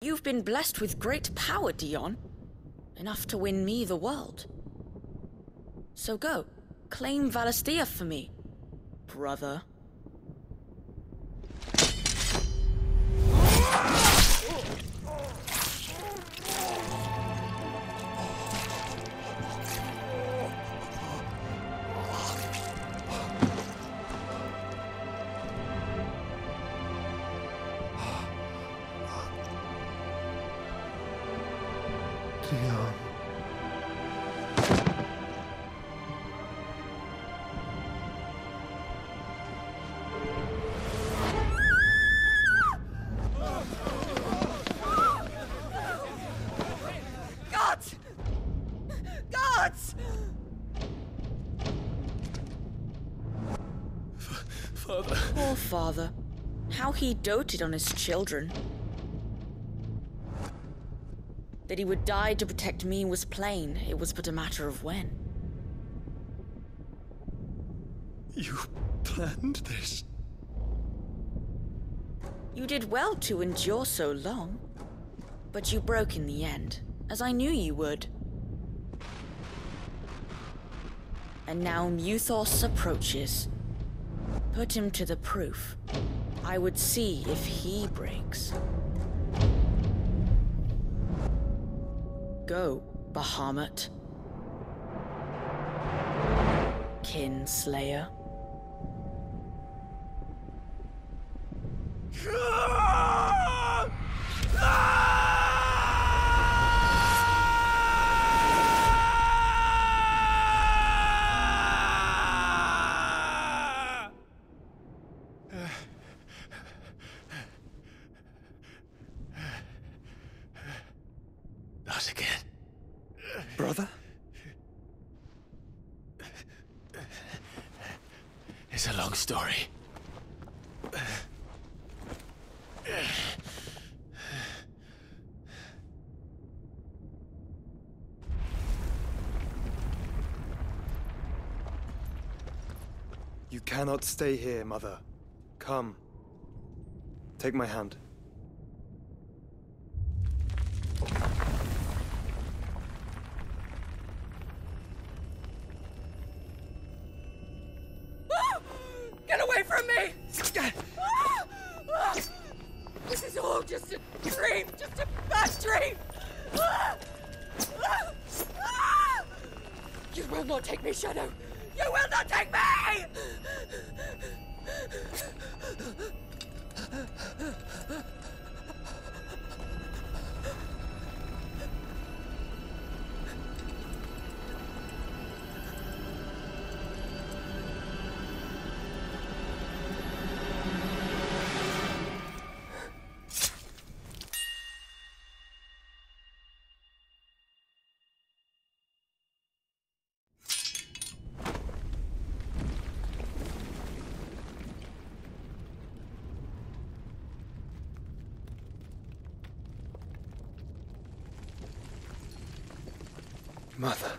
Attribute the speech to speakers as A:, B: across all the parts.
A: You've been blessed with great power, Dion. Enough to win me the world. So go, claim Valisthea for me, brother.
B: Dion.
A: Gods! Gods!
B: Father.
A: Poor father. How he doted on his children. That he would die to protect me was plain. It was but a matter of when.
B: You planned this?
A: You did well to endure so long. But you broke in the end, as I knew you would. And now Muthos approaches. Put him to the proof. I would see if he breaks. Go, Bahamut. Kinslayer.
B: Not again. Brother? It's a long story. You cannot stay here, Mother. Come. Take my hand.
A: Get away from me! This is all just a dream, just a bad dream! You will not take me, Shadow! You will not take me!
B: Mother.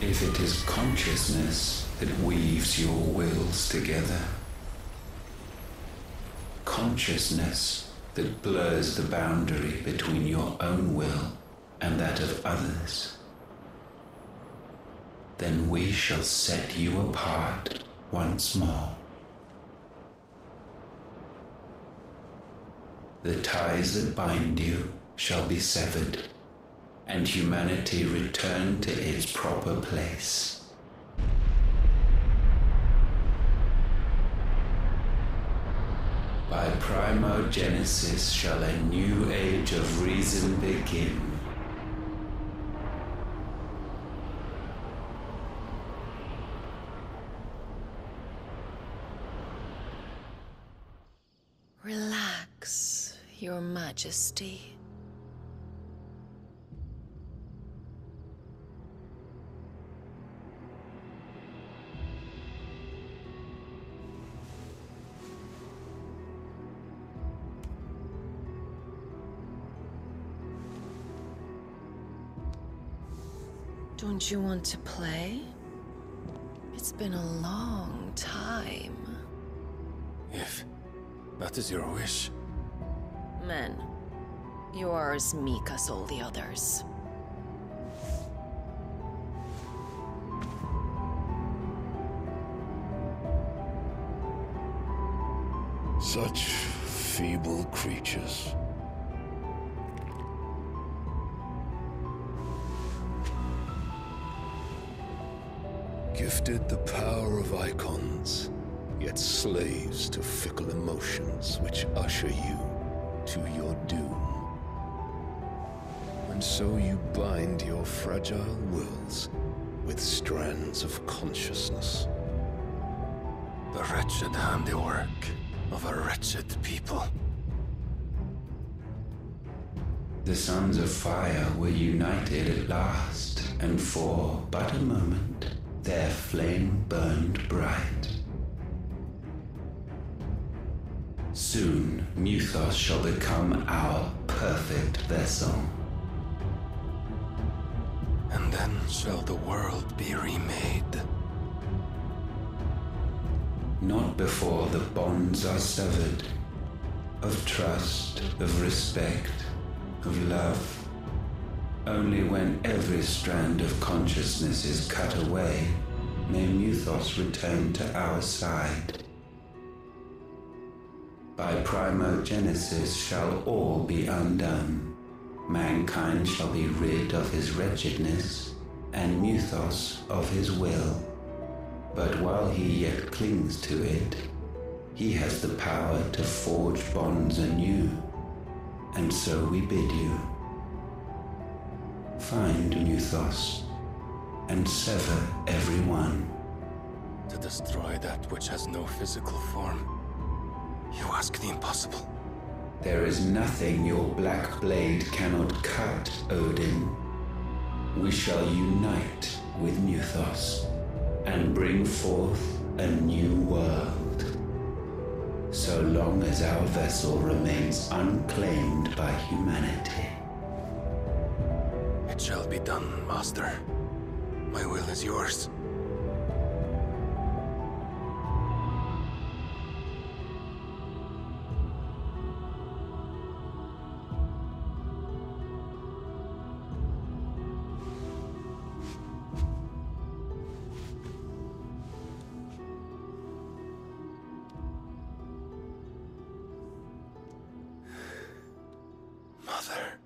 C: If it is consciousness that weaves your wills together, consciousness that blurs the boundary between your own will and that of others, then we shall set you apart once more. The ties that bind you shall be severed, and humanity return to its proper place. By primogenesis shall a new age of reason begin.
D: Relax, Your Majesty. Don't you want to play? It's been a long time.
E: If that is your wish.
D: Men, you are as meek as all the others.
F: Such feeble creatures. Gifted the power of icons, yet slaves to fickle emotions which usher you to your doom. And so you bind your fragile wills with strands of consciousness.
E: The wretched handiwork of a wretched people.
C: The sons of fire were united at last, and for but a moment their flame burned bright. Soon, Mythos shall become our perfect vessel.
E: And then shall the world be remade.
C: Not before the bonds are severed, of trust, of respect, of love. Only when every strand of consciousness is cut away, may Mythos return to our side. By primogenesis shall all be undone. Mankind shall be rid of his wretchedness, and Mythos of his will. But while he yet clings to it, he has the power to forge bonds anew. And so we bid you, find Mythos, and sever every one.
E: To destroy that which has no physical form. You ask the impossible.
C: There is nothing your black blade cannot cut, Odin. We shall unite with Mythos, and bring forth a new world. So long as our vessel remains unclaimed by humanity.
E: It shall be done, Master. My will is yours. Mother.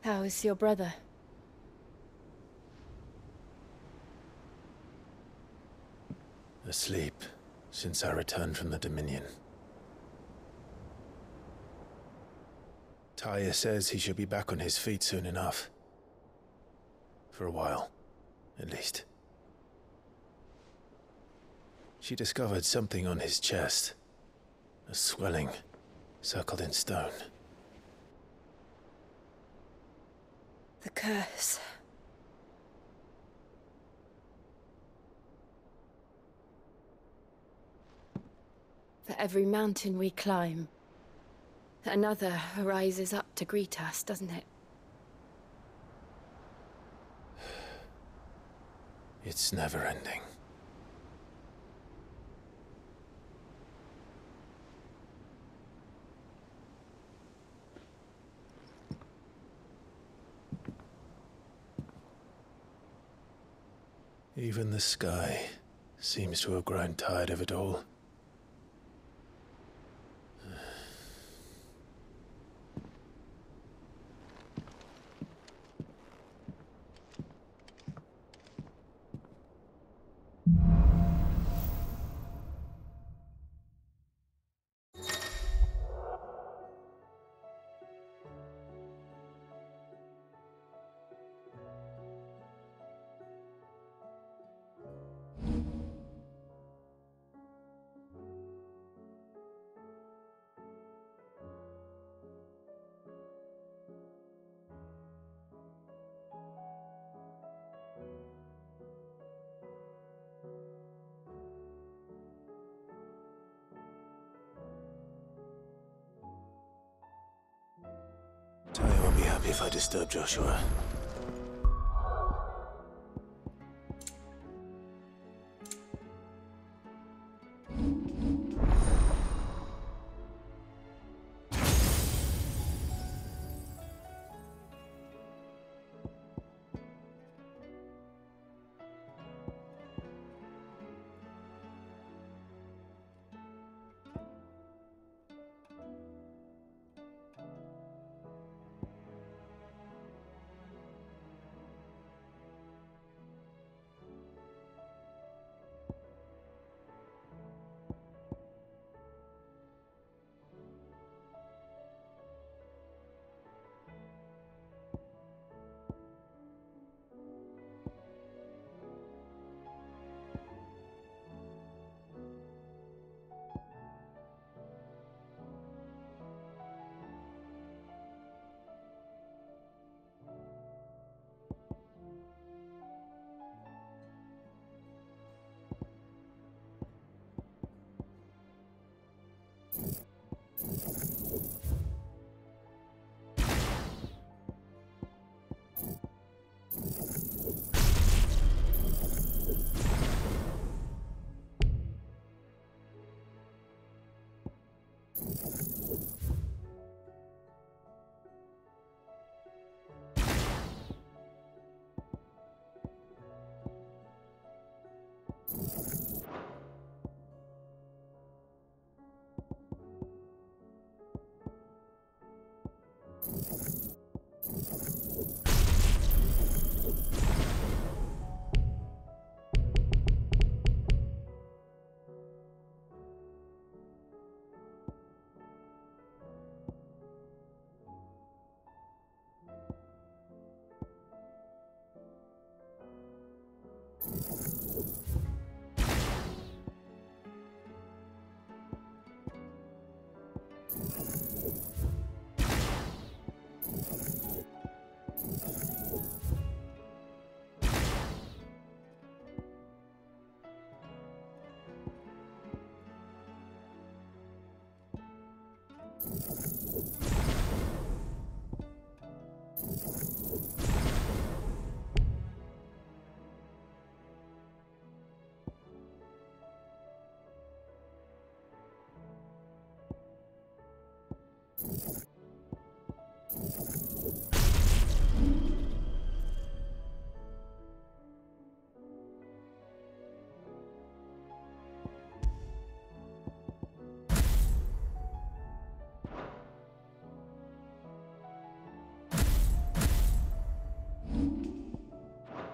D: How is your brother?
E: Asleep since I returned from the Dominion. Tyr says he should be back on his feet soon enough. For a while, at least.
F: She discovered something on his chest. A swelling, circled in stone.
D: The curse. For every mountain we climb, another rises up to greet us, doesn't it?
F: It's never ending. Even the sky seems to have grown tired of it all. Ty won't be happy if I disturb Joshua.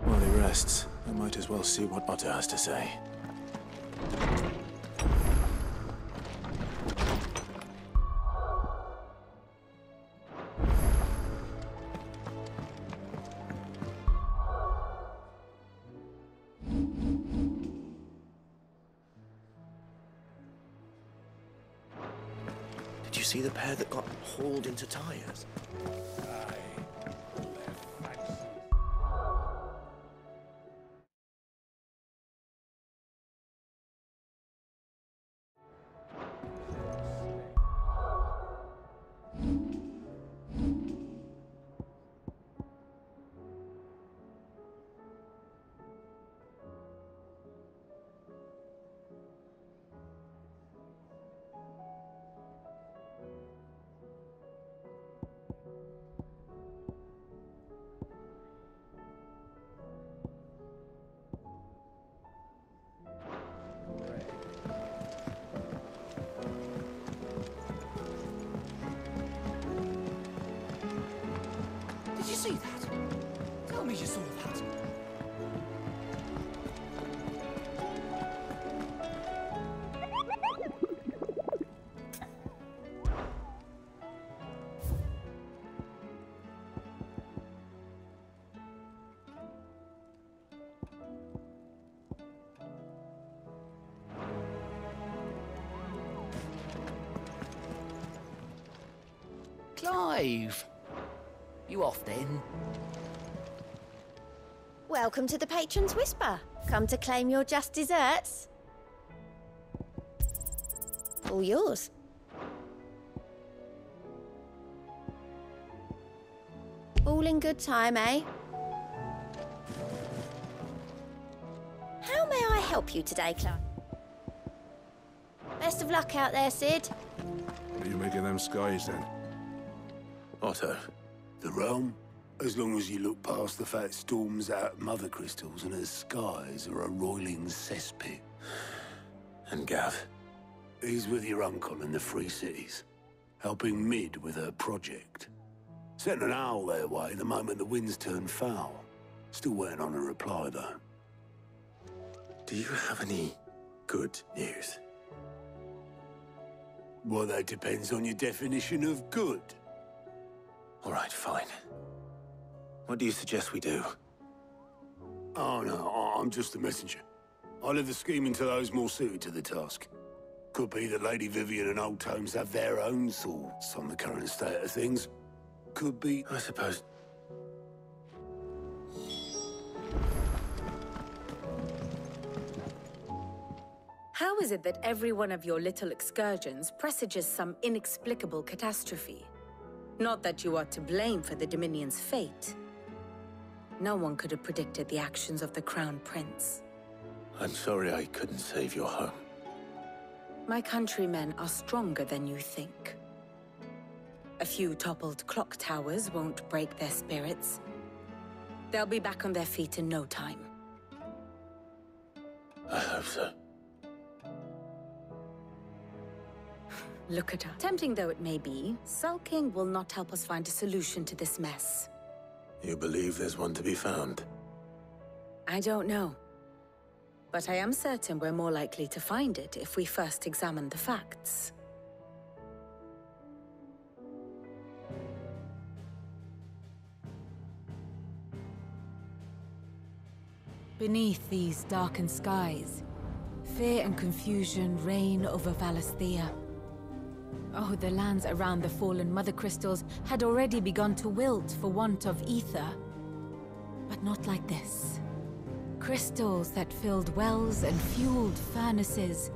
F: While he rests, I might as well see what Otter has to say.
G: you see the pair that got hauled into Tyres?
H: Did you see that? Tell me you saw that.
I: Clive! You off then?
J: Welcome to the Patron's Whisper. Come to claim your just desserts. All yours. All in good time, eh? How may I help you today, Clive? Best of luck out there, Sid.
F: What are you making them skies then?
G: Otto.
K: The realm? As long as you look past the fat storms out mother crystals and her skies are a roiling cesspit.
G: And Gav?
K: He's with your uncle in the Free Cities, helping Mid with her project. Sent an owl their way the moment the winds turned foul. Still waiting on a reply, though.
G: Do you have any good news?
K: Well, that depends on your definition of good.
G: All right, fine. What do you suggest we do?
K: Oh, no, I'm just a messenger. I'll leave the scheming to those more suited to the task. Could be that Lady Vivian and Old Tomes have their own thoughts on the current state of things. Could be...
G: I suppose...
L: How is it that every one of your little excursions presages some inexplicable catastrophe? Not that you are to blame for the Dominion's fate. No one could have predicted the actions of the Crown Prince.
G: I'm sorry I couldn't save your home.
L: My countrymen are stronger than you think. A few toppled clock towers won't break their spirits. They'll be back on their feet in no time.
G: I hope so.
L: Look at her. Tempting though it may be, sulking will not help us find a solution to this mess.
G: You believe there's one to be found?
L: I don't know. But I am certain we're more likely to find it if we first examine the facts.
M: Beneath these darkened skies, fear and confusion reign over Valisthea. Oh, the lands around the fallen Mother Crystals had already begun to wilt for want of ether. But not like this. Crystals that filled wells and fueled furnaces.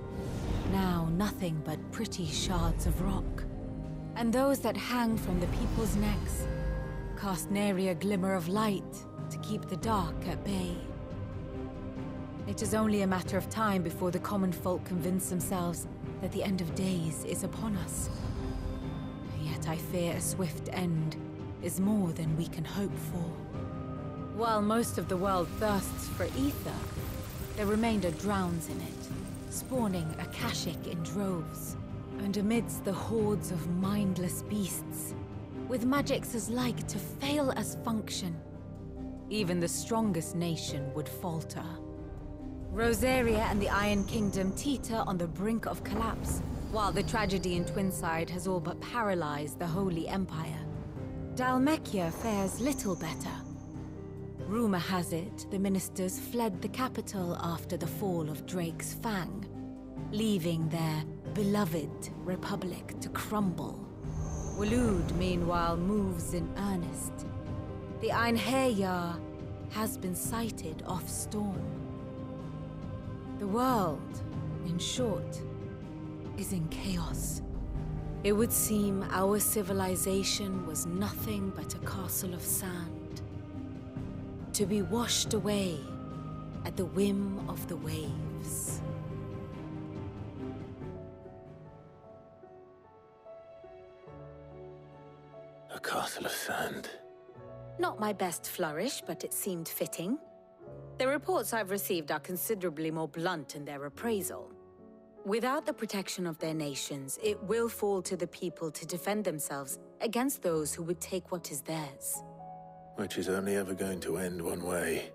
M: Now nothing but pretty shards of rock. And those that hang from the people's necks cast nary a glimmer of light to keep the dark at bay. It is only a matter of time before the common folk convince themselves that the end of days is upon us. Yet I fear a swift end is more than we can hope for. While most of the world thirsts for ether, the remainder drowns in it, spawning Akashic in droves. And amidst the hordes of mindless beasts, with magics as like to fail as function, even the strongest nation would falter. Rosaria and the Iron Kingdom teeter on the brink of collapse, while the tragedy in Twinside has all but paralyzed the Holy Empire. Dalmekia fares little better. Rumor has it the ministers fled the capital after the fall of Drake's Fang, leaving their beloved Republic to crumble. Waloed, meanwhile, moves in earnest. The Einherjar has been sighted off Storm. The world, in short, is in chaos. It would seem our civilization was nothing but a castle of sand, to be washed away at the whim of the waves.
G: A castle of sand.
L: Not my best flourish, but it seemed fitting. The reports I've received are considerably more blunt in their appraisal. Without the protection of their nations, it will fall to the people to defend themselves against those who would take what is theirs.
G: Which is only ever going to end one way.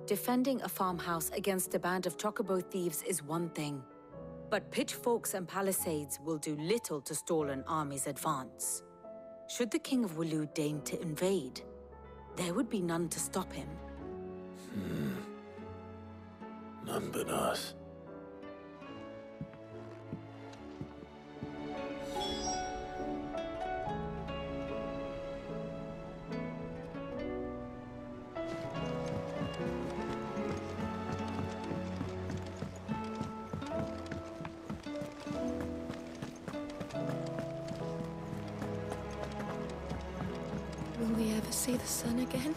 L: Defending a farmhouse against a band of chocobo thieves is one thing, but pitchforks and palisades will do little to stall an army's advance. Should the King of Waloed deign to invade, there would be none to stop him.
G: None but us.
D: Will we ever see the sun again?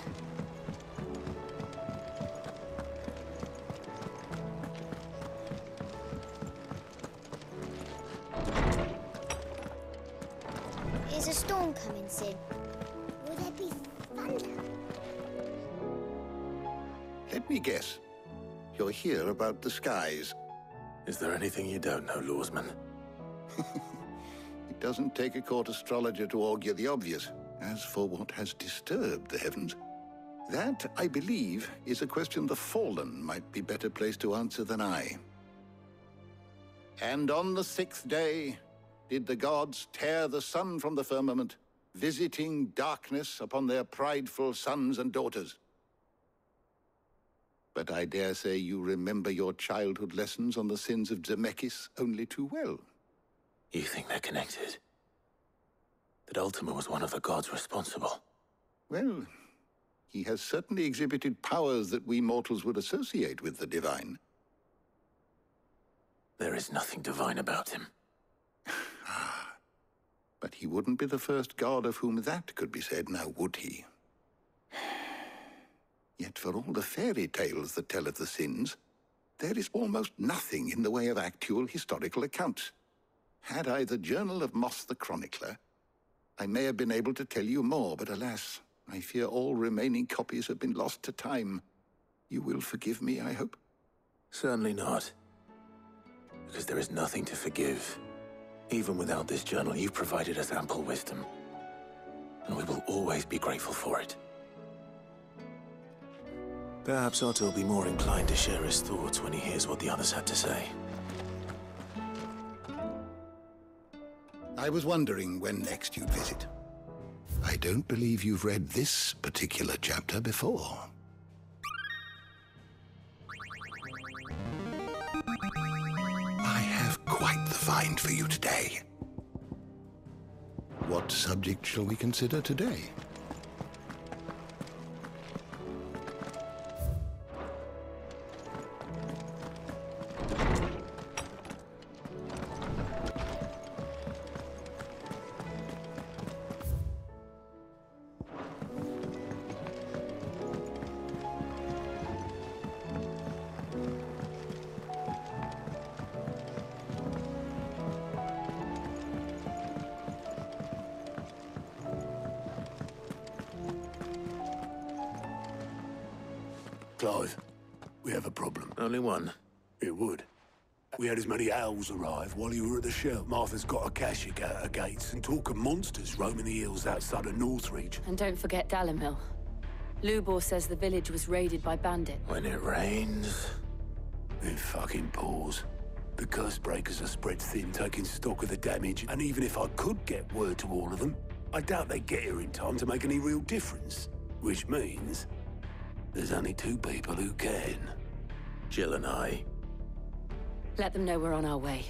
J: Is a storm coming soon? Will there be thunder?
F: Let me guess. You're here about the skies.
G: Is there anything you don't know, Lawsman?
F: It doesn't take a court astrologer to augur the obvious. As for what has disturbed the heavens, that, I believe, is a question the Fallen might be better placed to answer than I. And on the 6th day did the gods tear the sun from the firmament, visiting darkness upon their prideful sons and daughters. But I dare say you remember your childhood lessons on the sins of Zemeckis only too well.
G: You think they're connected? That Ultima was one of the gods responsible?
F: Well, he has certainly exhibited powers that we mortals would associate with the divine.
G: There is nothing divine about him.
F: But he wouldn't be the first god of whom that could be said, now would he? Yet for all the fairy tales that tell of the sins, there is almost nothing in the way of actual historical accounts. Had I the Journal of Moss the Chronicler, I may have been able to tell you more, but alas, I fear all remaining copies have been lost to time. You will forgive me, I hope?
G: Certainly not. Because there is nothing to forgive. Even without this journal, you've provided us ample wisdom. And we will always be grateful for it. Perhaps Otto will be more inclined to share his thoughts when he hears what the others had to say.
F: I was wondering when next you'd visit. I don't believe you've read this particular chapter before. I have quite the find for you today. What subject shall we consider today?
K: Clive, we have a problem.
G: Only one?
K: It would. We had as many owls arrive while you were at the show. Martha's got a Kashik at her gates and talk of monsters roaming the hills outside of Northreach.
N: And don't forget Dalimil. Lubor says the village was raided by bandits.
G: When it rains...
K: It fucking pours. The curse breakers are spread thin, taking stock of the damage, and even if I could get word to all of them, I doubt they'd get here in time to make any real difference. Which means... there's only two people who can.
G: Jill and I.
N: Let them know we're on our way.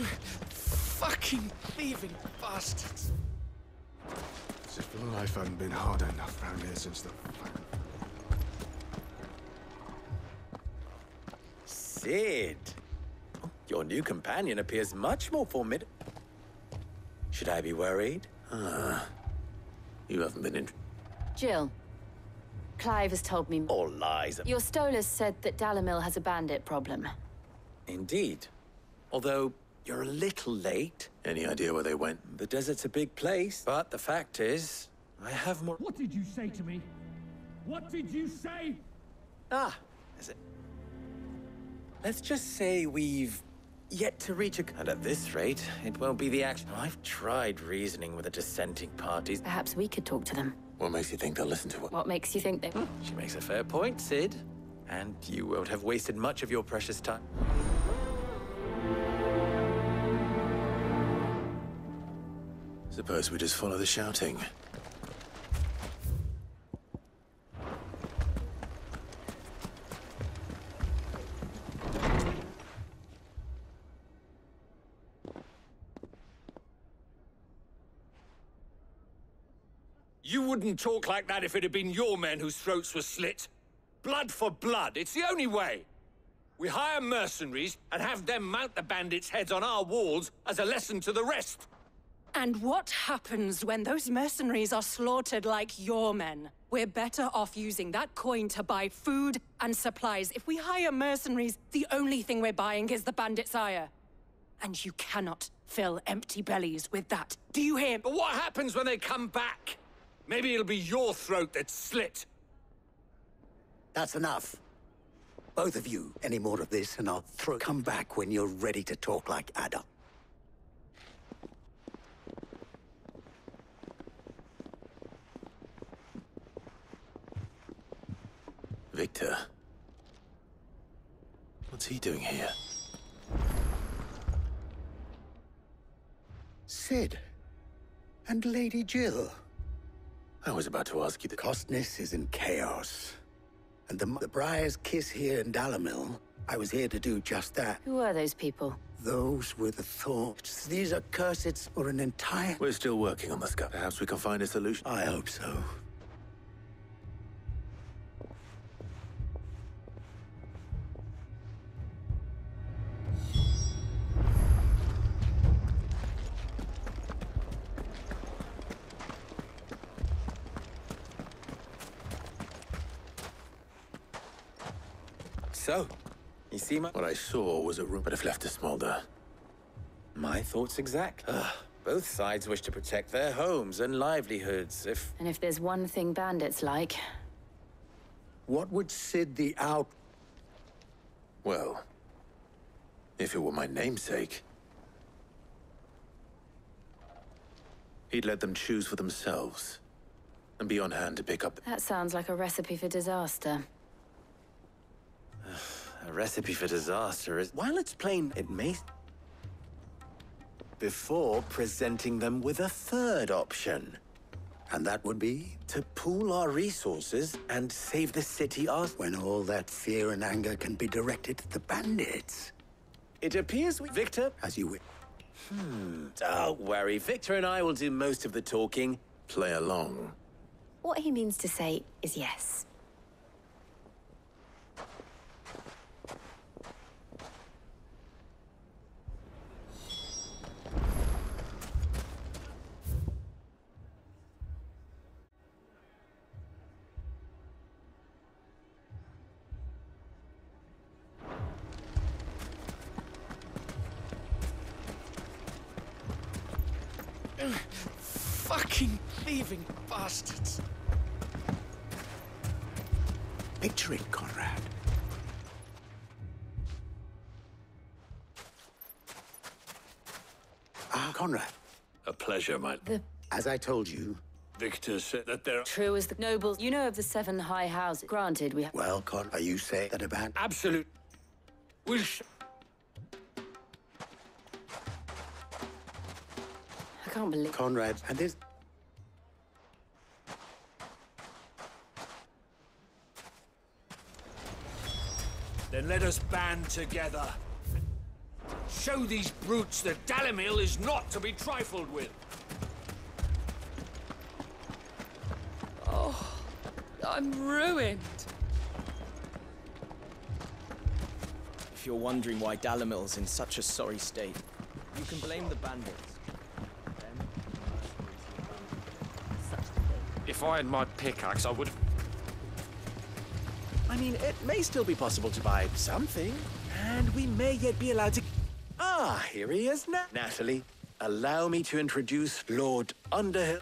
E: Fucking thieving bastards.
B: As if life hadn't been hard enough round here since the...
O: Sid! Your new companion appears much more formidable. Should I be worried?
G: You haven't been in...
N: Jill. Clive has told me...
O: All lies.
N: Your Stolas said that Dalamil has a bandit problem.
O: Indeed. Although, you're a little late.
G: Any idea where they went?
O: The desert's a big place, but the fact is, I have more...
H: What did you say to me? What did you say?
O: Ah, is it? Let's just say we've yet to reach a... And at this rate, it won't be the action. I've tried reasoning with the dissenting parties.
N: Perhaps we could talk to them.
G: What makes you think they'll listen to it?
N: What makes you think they...
O: She makes a fair point, Sid. And you won't have wasted much of your precious time.
G: Suppose we just follow the shouting.
P: You wouldn't talk like that if it had been your men whose throats were slit. Blood for blood, it's the only way. We hire mercenaries and have them mount the bandits' heads on our walls as a lesson to the rest.
Q: And what happens when those mercenaries are slaughtered like your men? We're better off using that coin to buy food and supplies. If we hire mercenaries, the only thing we're buying is the bandits' ire. And you cannot fill empty bellies with that. Do you hear?
P: But what happens when they come back? Maybe it'll be your throat that's slit.
R: That's enough. Both of you, any more of this and I'll come back when you're ready to talk like adults.
G: Victor. What's he doing here?
R: Sid. And Lady Jill.
G: I was about to ask you the...
R: Costness is in chaos. And the Briar's kiss here in Dalamil, I was here to do just that.
N: Who are those people?
R: Those were the thoughts. These are curses for an entire...
G: We're still working on the scout. Perhaps we can find a solution.
R: I hope so.
O: So, you see
G: What I saw was a room, but if left to smolder.
O: My thoughts exact. Both sides wish to protect their homes and livelihoods,
N: And if there's one thing bandits like...
R: What would Sid the Out...
G: Well, if it were my namesake, he'd let them choose for themselves and be on hand to pick up...
N: That sounds like a recipe for disaster.
O: A recipe for disaster is... While it's plain, it may... Before presenting them with a third option.
R: And that would be?
O: To pool our resources and save the city
R: When all that fear and anger can be directed at the bandits.
O: It appears Victor...
R: As you wish.
O: Don't worry. Victor and I will do most of the talking.
G: Play along.
J: What he means to say is yes.
P: Fucking thieving bastards.
R: Picture it, Conrad. Conrad.
P: A pleasure, mate.
R: As I told you...
P: Victor said that there...
N: True as the nobles. You know of the 7 high houses. Granted, we have...
R: Well, Conrad, are you saying that about...
P: Absolute... We'll...
N: I can't believe...
R: Conrad, and this...
P: Then let us band together. Show these brutes that Dalimil is not to be trifled with.
N: Oh, I'm ruined.
S: If you're wondering why Dalimil's in such a sorry state, you can blame the bandits.
E: If I had my pickaxe, I would have...
O: I mean, it may still be possible to buy something, and we may yet be allowed to... Ah, here he is now. Natalie, allow me to introduce Lord Underhill.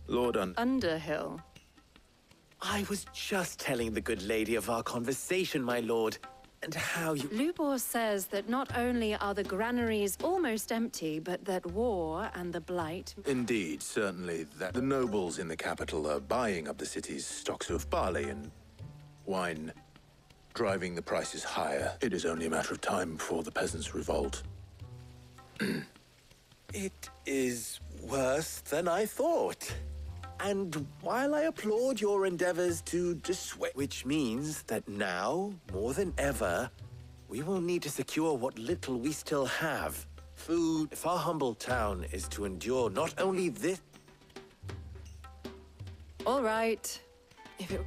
O: Lord
N: Underhill?
O: I was just telling the good lady of our conversation, my lord, and how you...
Q: Lubor says that not only are the granaries almost empty, but that war and the Blight...
G: Indeed, certainly, that the nobles in the capital are buying up the city's stocks of barley and wine, driving the prices higher. It is only a matter of time before the peasants revolt.
O: It is worse than I thought. And while I applaud your endeavors to dissuade, which means that now, more than ever, we will need to secure what little we still have. Food. If our humble town is to endure not only this...
Q: All right. If it...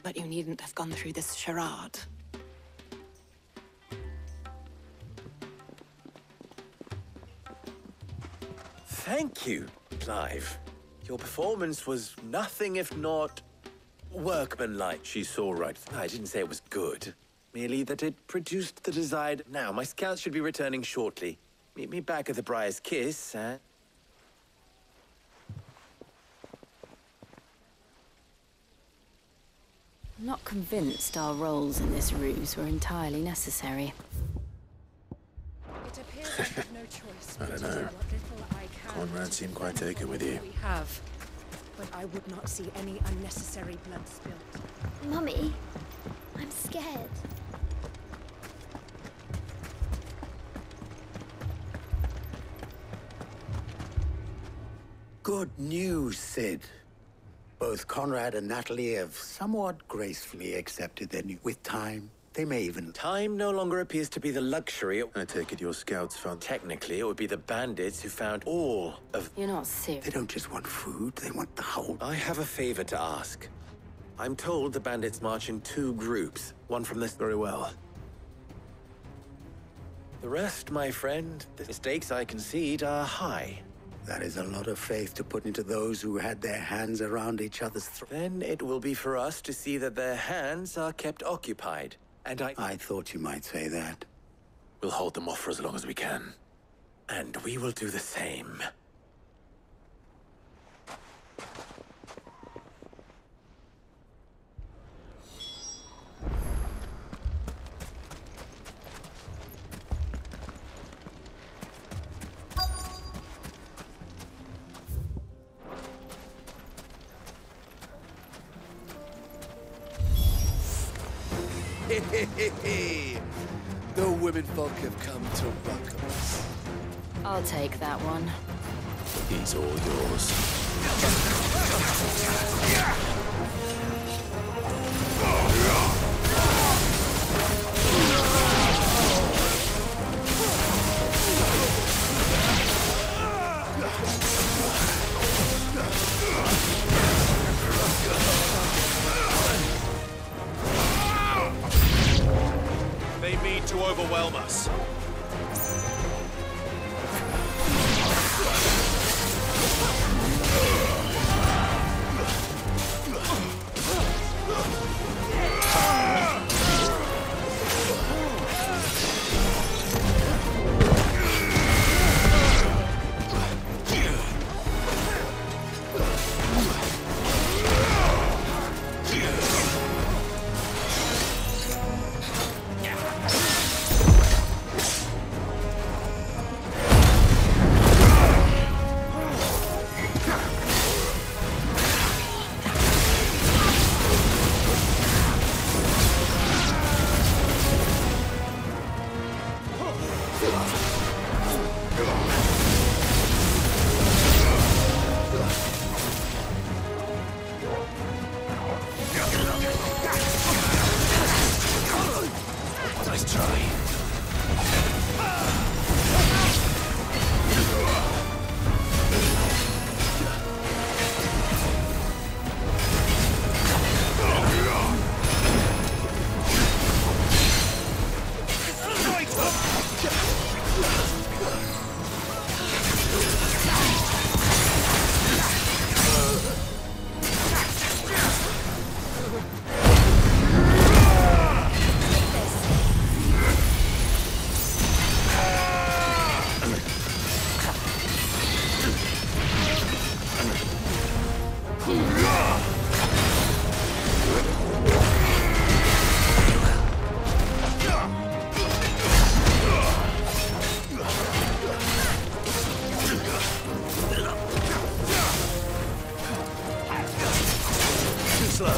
Q: But you needn't have gone through this charade.
O: Thank you, Clive. Your performance was nothing if not workmanlike.
G: She saw right.
O: I didn't say it was good. Merely that it produced the desired... Now, my scouts should be returning shortly. Meet me back at the Briar's Kiss, and...
N: I'm not convinced our roles in this ruse were entirely necessary.
Q: It appears I have no choice.
G: I don't know.
Q: What little I can.
G: Conrad seemed quite taken with you.
Q: We have. But I would not see any unnecessary blood spilled.
J: Mummy, I'm scared.
R: Good news, Sid. Both Conrad and Natalie have somewhat gracefully accepted their new... With time, they may even...
O: Time no longer appears to be the luxury.
G: I take it your scouts found...
O: Technically, it would be the bandits who found all of...
N: You're not serious.
R: They don't just want food, they want the whole...
O: I have a favor to ask. I'm told the bandits march in 2 groups. One from this...
G: Very well.
O: The rest, my friend, the stakes I concede are high.
R: That is a lot of faith to put into those who had their hands around each other's throats.
O: Then it will be for us to see that their hands are kept occupied. And
R: I thought you might say that.
G: We'll hold them off for as long as we can.
O: And we will do the same.
H: The womenfolk have come to welcome us.
N: I'll take that one.
G: He's all yours.
P: They mean to overwhelm us.
O: slow.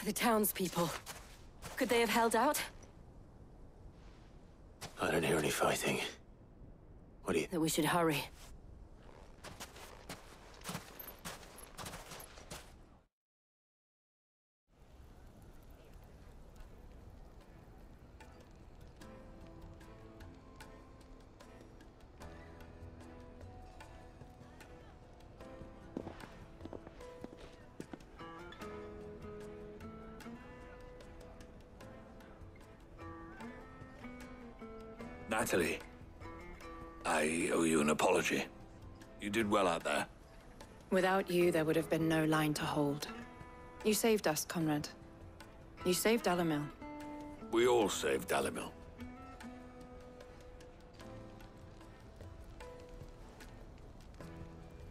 N: The townspeople. Could they have held out?
G: I don't hear any fighting. What do you...
N: That we should hurry.
P: Natalie, I owe you an apology. You did well out there.
Q: Without you, there would have been no line to hold. You saved us, Conrad. You saved Alamil.
P: We all saved Alamil.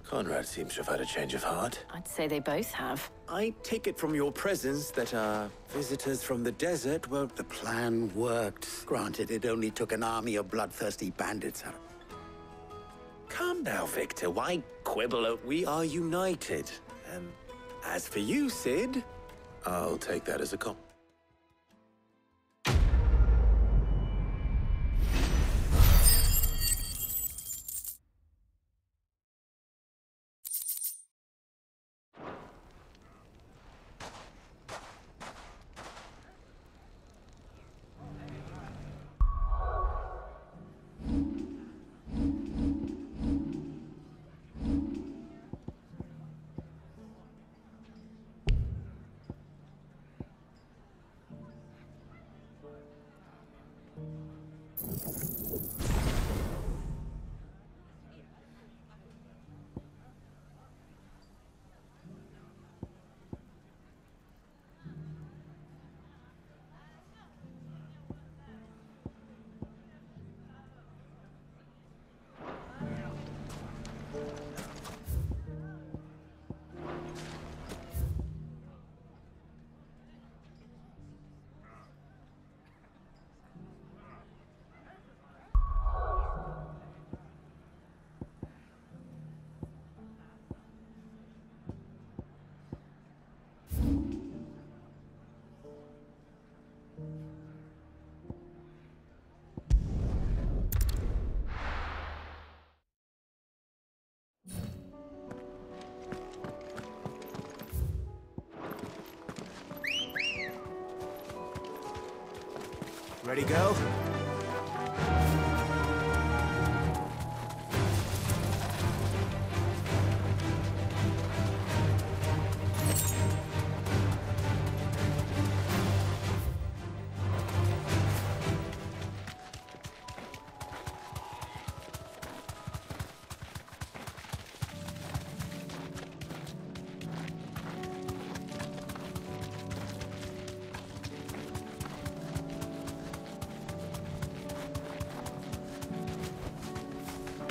G: Conrad seems to have had a change of heart.
N: I'd say they both have.
O: I take it from your presence that our visitors from the desert were...
R: The plan worked. Granted, it only took an army of bloodthirsty bandits out.
O: Calm now, Victor. Why quibble? We are united. As for you, Sid...
G: I'll take that as a compliment.
O: Ready, go?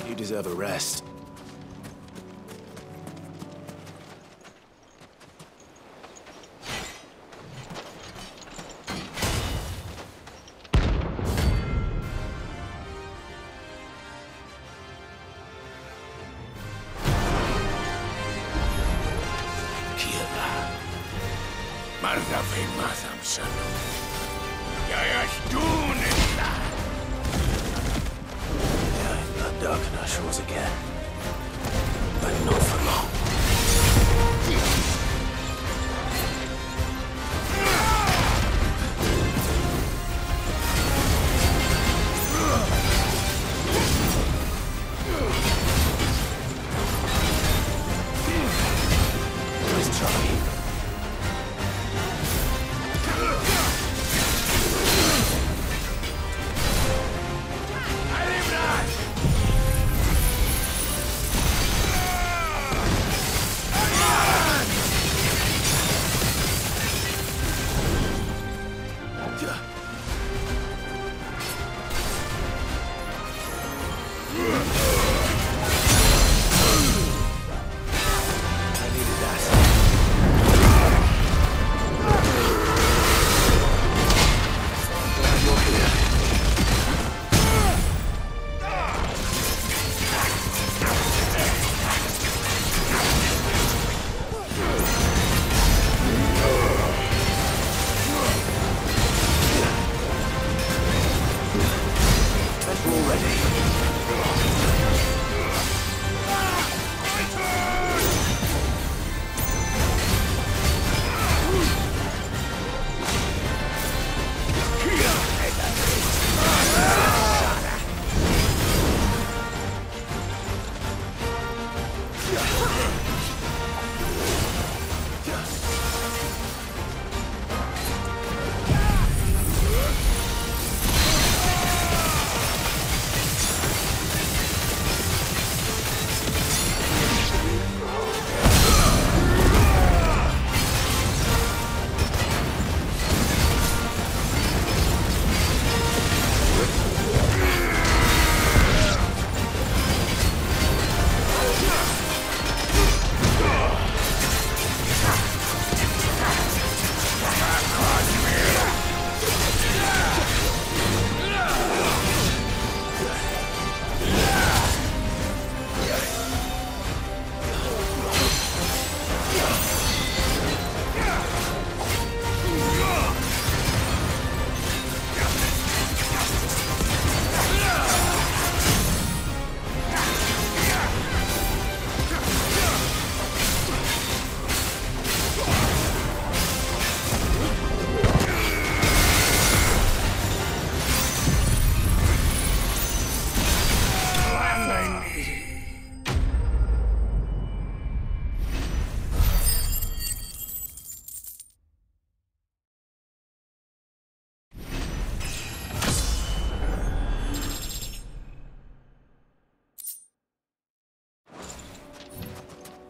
S: You deserve a rest.
G: Darken our shores again, but not for long. Nice try.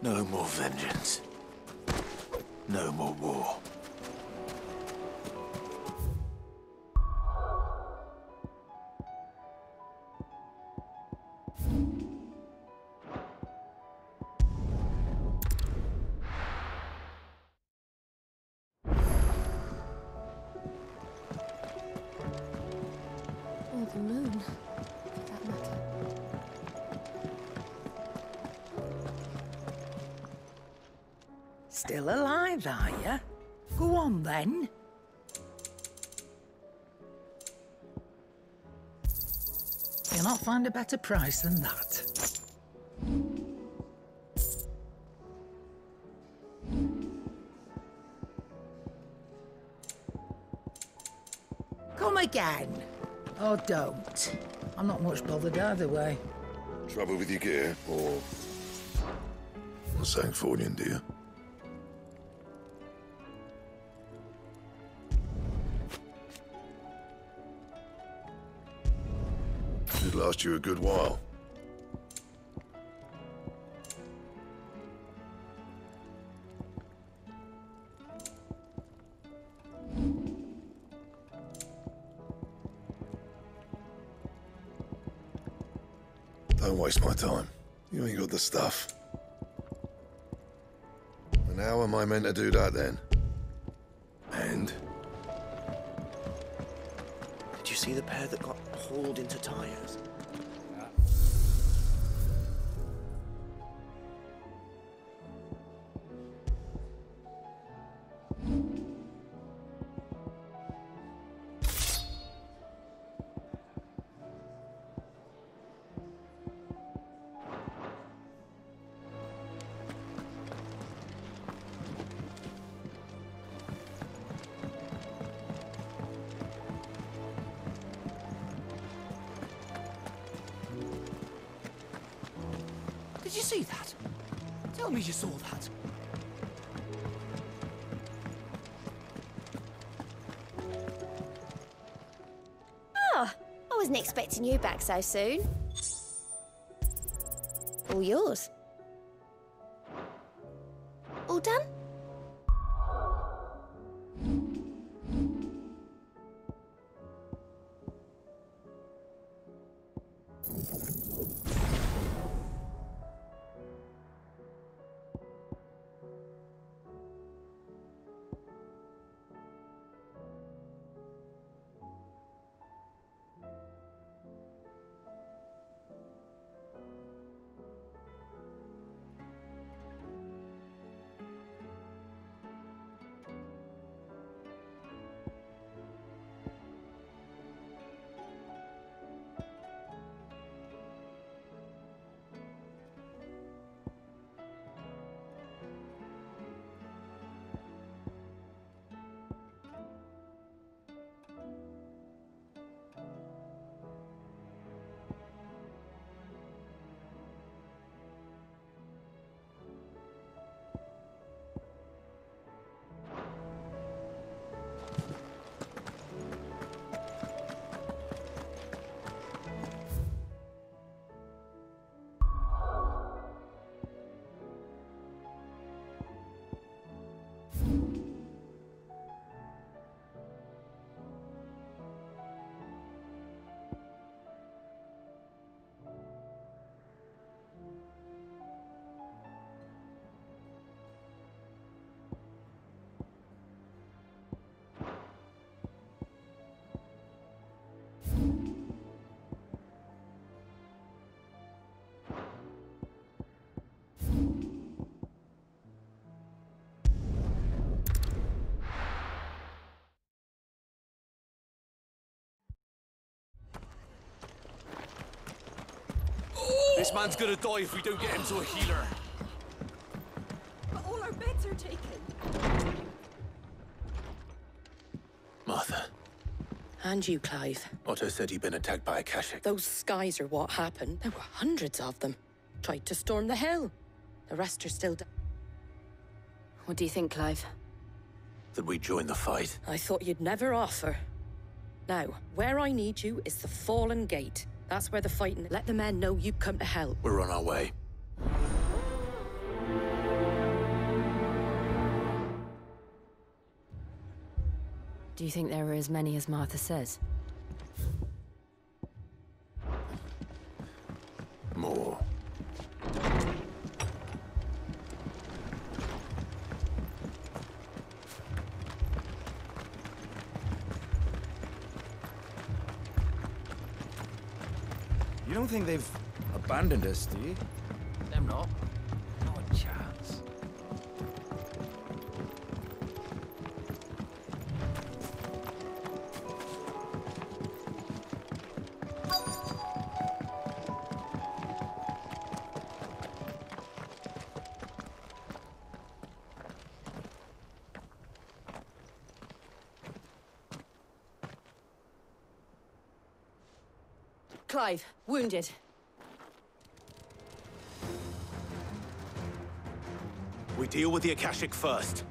G: No more vengeance. No more war.
D: Or the moon, for that matter.
H: Still alive, are you? Go on, then. You'll not find a better price than that. Come again. Or don't. I'm not much bothered either way.
T: Trouble with your gear, or something Fordian, do you? Should last you a good while. Don't waste my time. You ain't got the stuff. And how am I meant to do that then? And?
S: Did you see the pair that got hauled into tires?
H: Did you see that? Tell me you saw that.
J: Oh, I wasn't expecting you back so soon. All yours. All done?
P: This man's gonna die if we don't get him to a healer.
Q: But all our beds are taken.
G: Martha.
Q: And you, Clive.
G: Otto said he'd been attacked by a Akashic.
Q: Those skies are what happened. There were hundreds of them. Tried to storm the hill. The rest are still down.
N: What do you think, Clive?
G: That we join the fight.
Q: I thought you'd never offer. Now, where I need you is the Fallen Gate. That's where the fighting... Let the men know you come to help.
G: We're on our way.
N: Do you think there were as many as Martha says?
G: More.
S: You don't think they've abandoned us, do you?
I: Them not. Not a chance.
Q: Clive, wounded.
G: We deal with the Akashic first.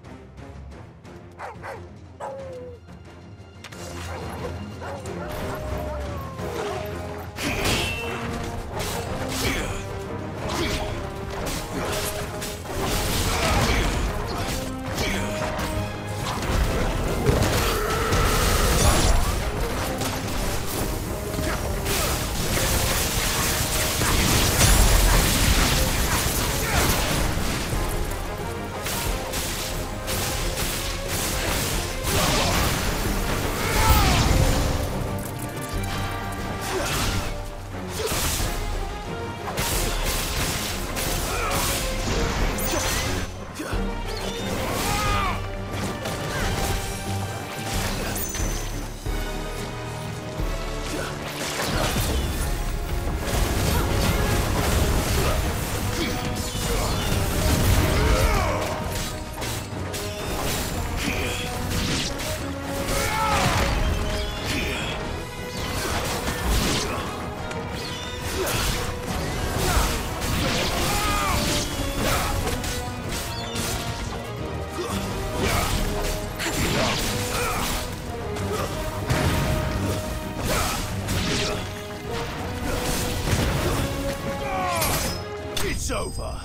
K: It's over.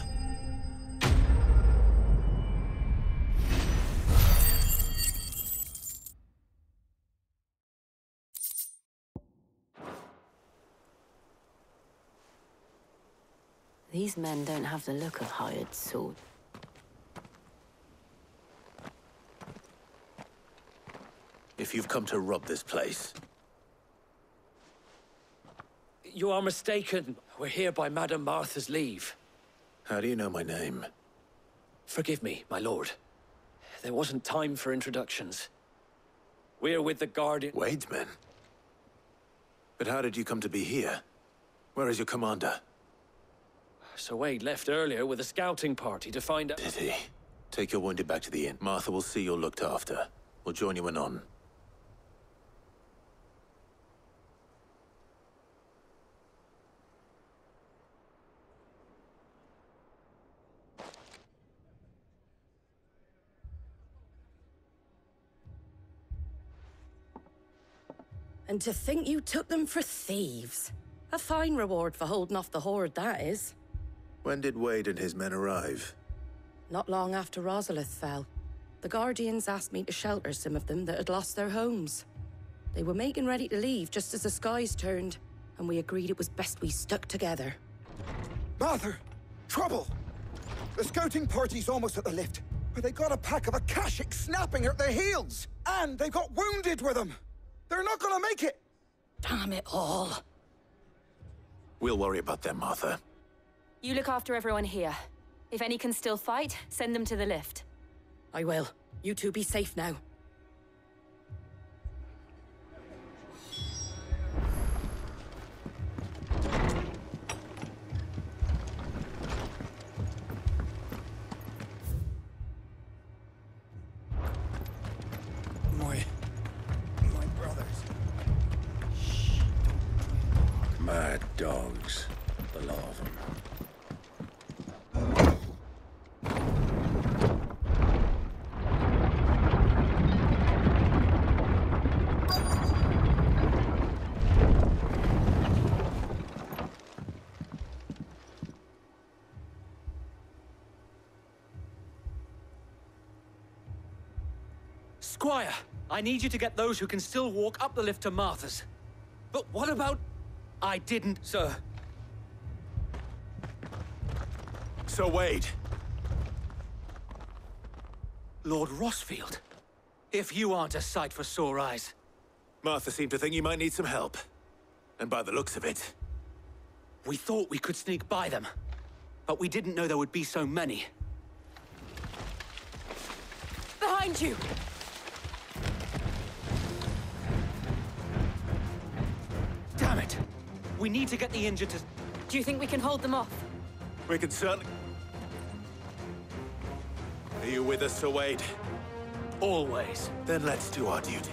N: These men don't have the look of hired swords.
G: If you've come to rob this place,
P: You are mistaken. We're here by Madame Martha's leave.
G: how do you know my name?
P: Forgive me, my lord. There wasn't time for introductions. We're with the Guardian...
G: Wade's men? But how did you come to be here? Where is your commander?
P: Sir Wade left earlier with a scouting party to find out...
G: Did he? Take your wounded back to the inn. Martha will see you're looked after. We'll join you anon.
Q: And to think you took them for thieves. A fine reward for holding off the horde, that is.
G: When did Wade and his men arrive?
Q: Not long after Rosalith fell. The Guardians asked me to shelter some of them that had lost their homes. They were making ready to leave just as the skies turned, and we agreed it was best we stuck together.
U: Martha! Trouble! The scouting party's almost at the lift, but they got a pack of Akashic snapping at their heels! And they've got wounded with them! They're not gonna make it!
Q: Damn it all.
G: We'll worry about them, Martha.
N: You look after everyone here. If any can still fight, send them to the lift.
Q: I will. You two be safe now.
G: Mad dogs. The lot of them.
I: Squire, I need you to get those who can still walk up the lift to Martha's. But what about... I didn't, sir.
G: Sir Wade.
I: Lord Rossfield. If you aren't a sight for sore eyes.
G: Martha seemed to think you might need some help. And by the looks of it...
I: We thought we could sneak by them. But we didn't know there would be so many.
Q: Behind you!
I: Damn it! We need to get the injured to...
Q: Do you think we can hold them off?
G: We can certainly... Are you with us, Sir Wade?
I: Always.
G: Then let's do our duty.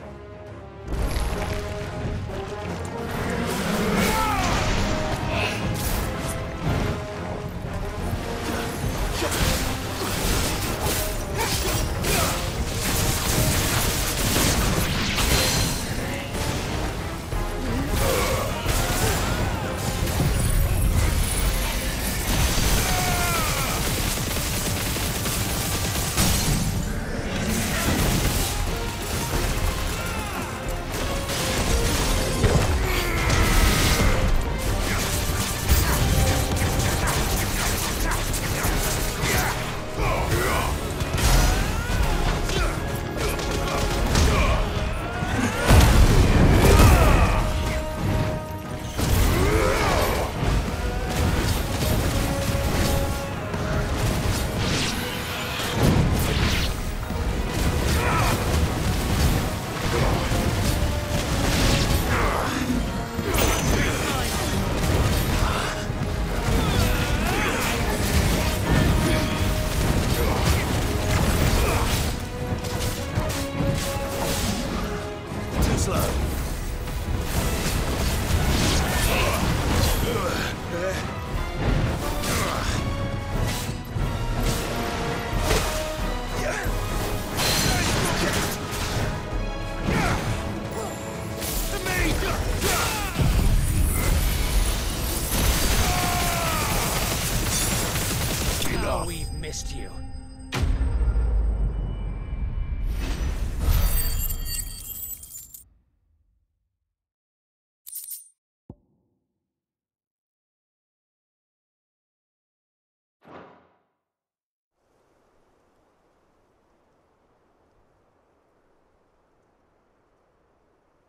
I: You.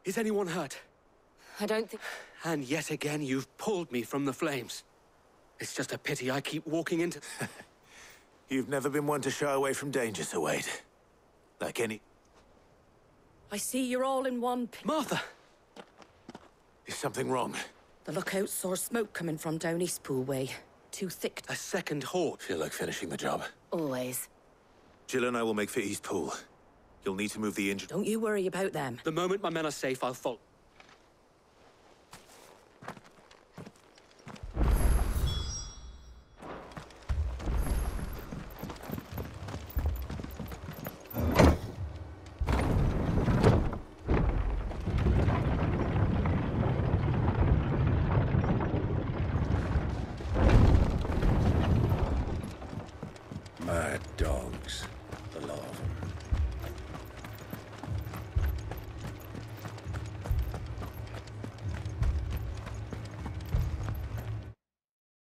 I: Is anyone hurt?
Q: I don't think...
I: And yet again, you've pulled me from the flames. It's just a pity I keep walking into...
G: You've never been one to shy away from danger, Sir Wade. Like any...
Q: I see you're all in one...
I: Martha!
G: Is something wrong?
Q: The lookout saw smoke coming from down Eastpool way. Too thick.
I: A second horde.
G: Feel like finishing the job.
Q: Always.
G: Jill and I will make for Eastpool. You'll need to move the injured...
Q: Don't you worry about them.
I: The moment my men are safe, I'll follow.
G: Mad dogs.